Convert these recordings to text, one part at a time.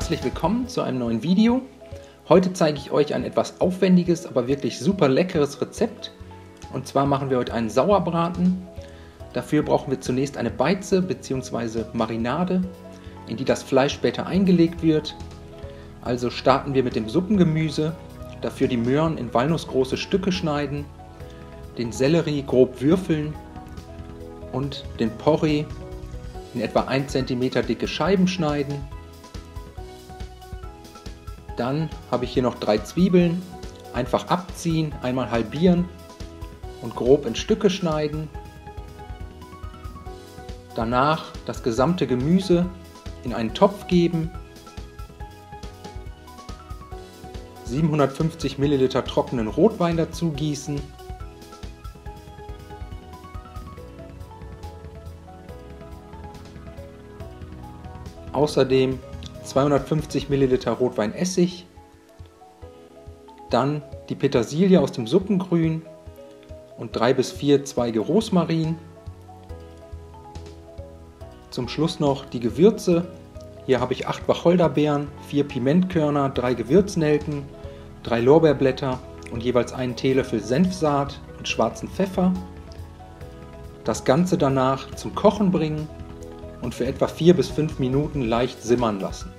Herzlich willkommen zu einem neuen Video. Heute zeige ich euch ein etwas aufwendiges, aber wirklich super leckeres Rezept. Und zwar machen wir heute einen Sauerbraten. Dafür brauchen wir zunächst eine Beize bzw. Marinade, in die das Fleisch später eingelegt wird. Also starten wir mit dem Suppengemüse. Dafür die Möhren in walnussgroße Stücke schneiden, den Sellerie grob würfeln und den Porree in etwa 1 cm dicke Scheiben schneiden. Dann habe ich hier noch 3 Zwiebeln, einfach abziehen, einmal halbieren und grob in Stücke schneiden. Danach das gesamte Gemüse in einen Topf geben, 750 ml trockenen Rotwein dazu gießen, außerdem 250 ml Rotweinessig, dann die Petersilie aus dem Suppengrün und 3 bis 4 Zweige Rosmarin. Zum Schluss noch die Gewürze. Hier habe ich 8 Wacholderbeeren, 4 Pimentkörner, 3 Gewürznelken, 3 Lorbeerblätter und jeweils einen Teelöffel Senfsaat und schwarzen Pfeffer. Das Ganze danach zum Kochen bringen und für etwa 4 bis 5 Minuten leicht simmern lassen.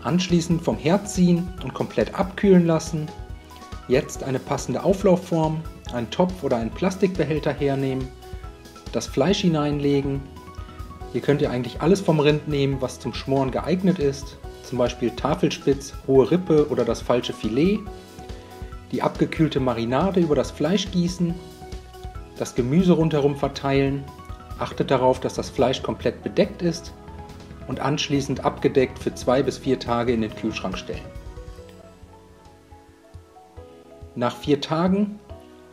Anschließend vom Herd ziehen und komplett abkühlen lassen. Jetzt eine passende Auflaufform, einen Topf oder einen Plastikbehälter hernehmen, das Fleisch hineinlegen. Hier könnt ihr eigentlich alles vom Rind nehmen, was zum Schmoren geeignet ist, zum Beispiel Tafelspitz, hohe Rippe oder das falsche Filet. Die abgekühlte Marinade über das Fleisch gießen, das Gemüse rundherum verteilen. Achtet darauf, dass das Fleisch komplett bedeckt ist und anschließend abgedeckt für 2 bis 4 Tage in den Kühlschrank stellen. Nach 4 Tagen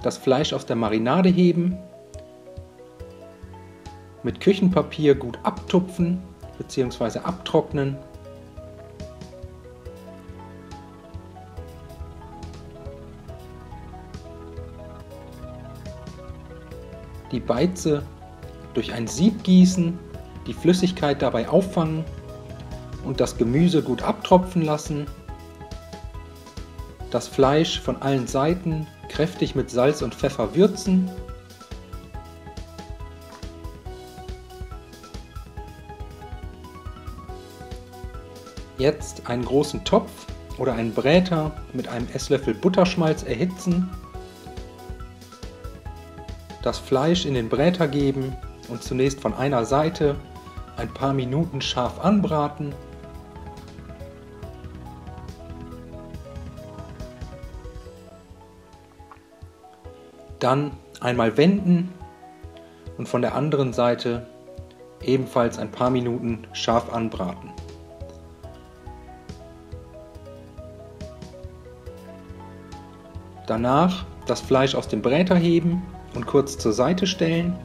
das Fleisch aus der Marinade heben, mit Küchenpapier gut abtupfen bzw. abtrocknen. Die Beize durch ein Sieb gießen, die Flüssigkeit dabei auffangen und das Gemüse gut abtropfen lassen. Das Fleisch von allen Seiten kräftig mit Salz und Pfeffer würzen. Jetzt einen großen Topf oder einen Bräter mit einem Esslöffel Butterschmalz erhitzen. Das Fleisch in den Bräter geben und zunächst von einer Seite ein paar Minuten scharf anbraten. Dann einmal wenden und von der anderen Seite ebenfalls ein paar Minuten scharf anbraten. Danach das Fleisch aus dem Bräter heben und kurz zur Seite stellen.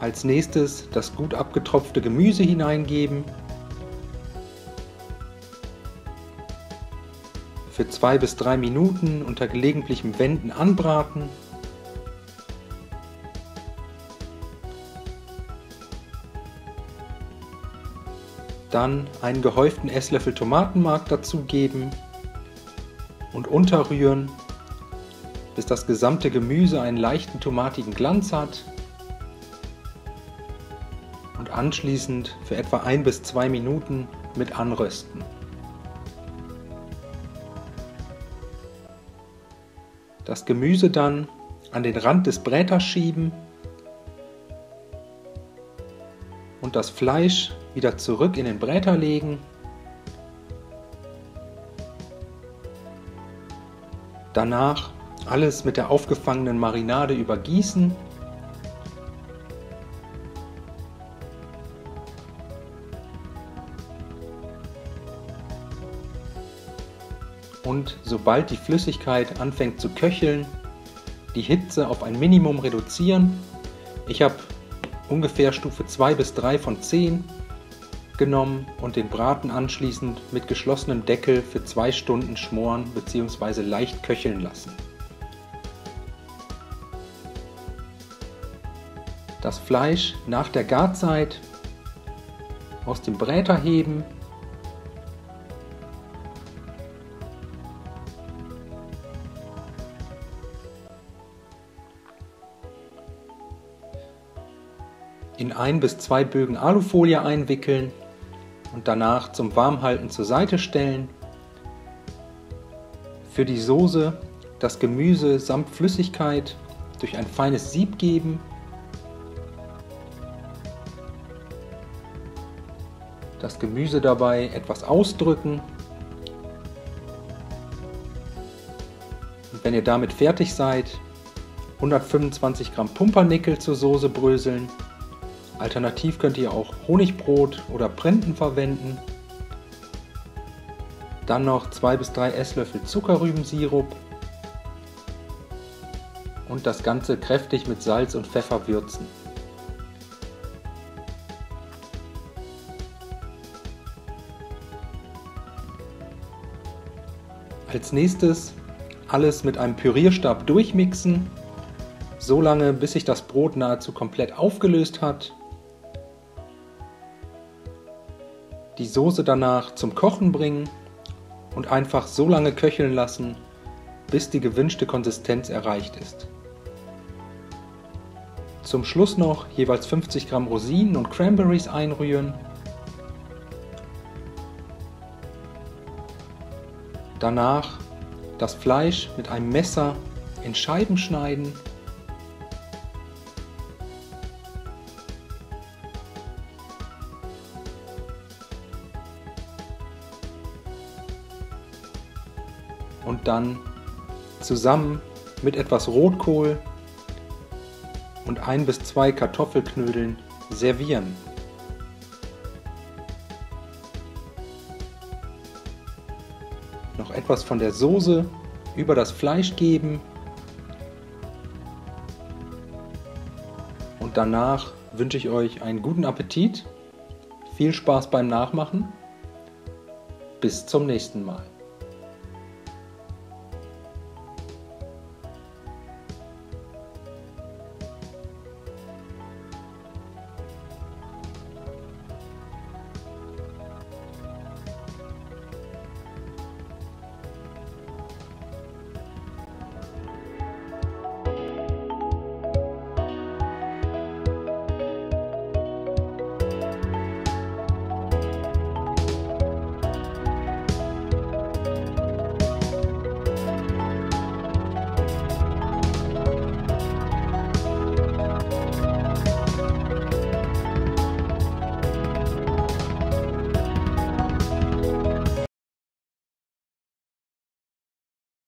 Als nächstes das gut abgetropfte Gemüse hineingeben. Für 2 bis 3 Minuten unter gelegentlichem Wenden anbraten. Dann einen gehäuften Esslöffel Tomatenmark dazugeben und unterrühren, bis das gesamte Gemüse einen leichten tomatigen Glanz hat. Und anschließend für etwa 1 bis 2 Minuten mit anrösten. Das Gemüse dann an den Rand des Bräters schieben und das Fleisch wieder zurück in den Bräter legen. Danach alles mit der aufgefangenen Marinade übergießen. Und sobald die Flüssigkeit anfängt zu köcheln, die Hitze auf ein Minimum reduzieren. Ich habe ungefähr Stufe 2 bis 3 von 10 genommen und den Braten anschließend mit geschlossenem Deckel für 2 Stunden schmoren bzw. leicht köcheln lassen. Das Fleisch nach der Garzeit aus dem Bräter heben. In 1 bis 2 Bögen Alufolie einwickeln und danach zum Warmhalten zur Seite stellen. Für die Soße das Gemüse samt Flüssigkeit durch ein feines Sieb geben. Das Gemüse dabei etwas ausdrücken. Und wenn ihr damit fertig seid, 125 Gramm Pumpernickel zur Soße bröseln. Alternativ könnt ihr auch Honigbrot oder Printen verwenden. Dann noch 2 bis 3 Esslöffel Zuckerrübensirup und das Ganze kräftig mit Salz und Pfeffer würzen. Als nächstes alles mit einem Pürierstab durchmixen, so lange bis sich das Brot nahezu komplett aufgelöst hat. Die Soße danach zum Kochen bringen und einfach so lange köcheln lassen, bis die gewünschte Konsistenz erreicht ist. Zum Schluss noch jeweils 50 Gramm Rosinen und Cranberries einrühren. Danach das Fleisch mit einem Messer in Scheiben schneiden. Und dann zusammen mit etwas Rotkohl und 1 bis 2 Kartoffelknödeln servieren. Noch etwas von der Soße über das Fleisch geben und danach wünsche ich euch einen guten Appetit, viel Spaß beim Nachmachen, bis zum nächsten Mal.